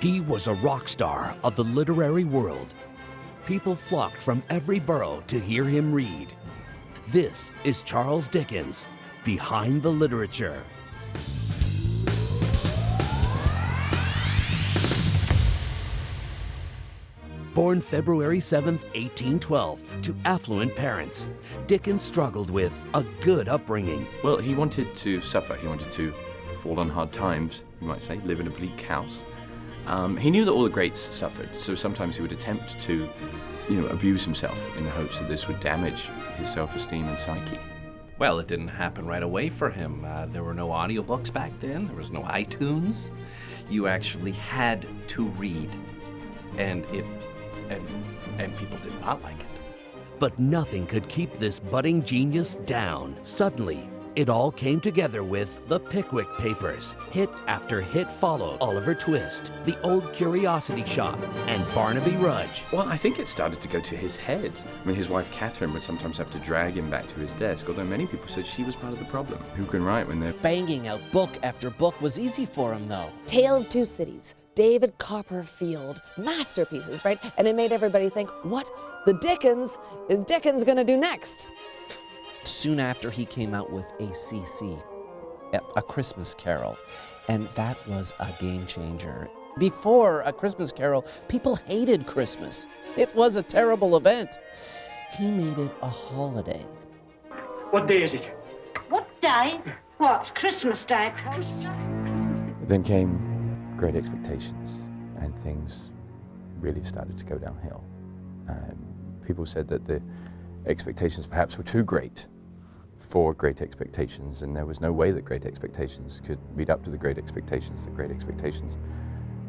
He was a rock star of the literary world. People flocked from every borough to hear him read. This is Charles Dickens, Behind the Literature. Born February 7, 1812, to affluent parents, Dickens struggled with a good upbringing. Well, he wanted to suffer. He wanted to fall on hard times, you might say, live in a bleak house. He knew that all the greats suffered, so sometimes he would attempt to, abuse himself in the hopes that this would damage his self-esteem and psyche. Well, it didn't happen right away for him. There were no audiobooks back then. There was no iTunes. You actually had to read, and people did not like it. But nothing could keep this budding genius down. Suddenly, it all came together with The Pickwick Papers. Hit after hit followed. Oliver Twist, The Old Curiosity Shop, and Barnaby Rudge. Well, I think it started to go to his head. I mean, his wife Catherine would sometimes have to drag him back to his desk, although many people said she was part of the problem. Who can write when they're Banging out book after book was easy for him, though. Tale of Two Cities, David Copperfield, masterpieces, right? And it made everybody think, what the Dickens is Dickens gonna do next? Soon after, he came out with ACC, A Christmas Carol, and that was a game changer. Before A Christmas Carol, people hated Christmas. It was a terrible event. He made it a holiday. What day is it? What day? What's Christmas Day, of course. Then came Great Expectations, and things really started to go downhill. People said that the expectations perhaps were too great for Great Expectations, and there was no way that Great Expectations could meet up to the Great Expectations that Great Expectations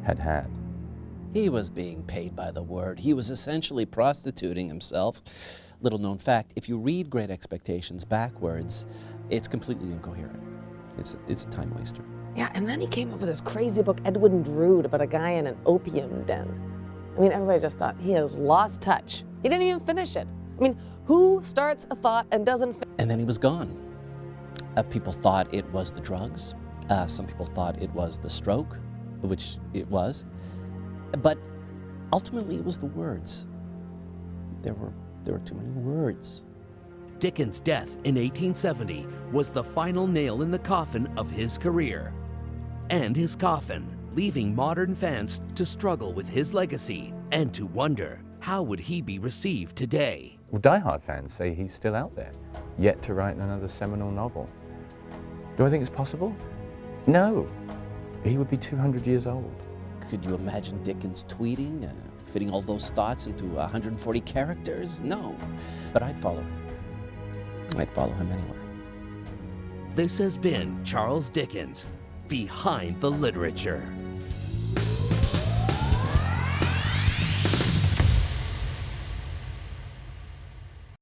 had had. He was being paid by the word. He was essentially prostituting himself. Little known fact, if you read Great Expectations backwards, it's completely incoherent. It's a time waster. Yeah, and then he came up with this crazy book, Edwin Drood, about a guy in an opium den. I mean, everybody just thought, he has lost touch. He didn't even finish it. I mean, who starts a thought and doesn't finish? And then he was gone. People thought it was the drugs. Some people thought it was the stroke, which it was. But ultimately, it was the words. There were too many words. Dickens' death in 1870 was the final nail in the coffin of his career. And his coffin, leaving modern fans to struggle with his legacy and to wonder, how would he be received today? Well, die-hard fans say he's still out there, yet to write another seminal novel. Do I think it's possible? No. He would be 200 years old. Could you imagine Dickens tweeting, fitting all those thoughts into 140 characters? No. But I'd follow him. I'd follow him anywhere. This has been Charles Dickens, Behind the Literature.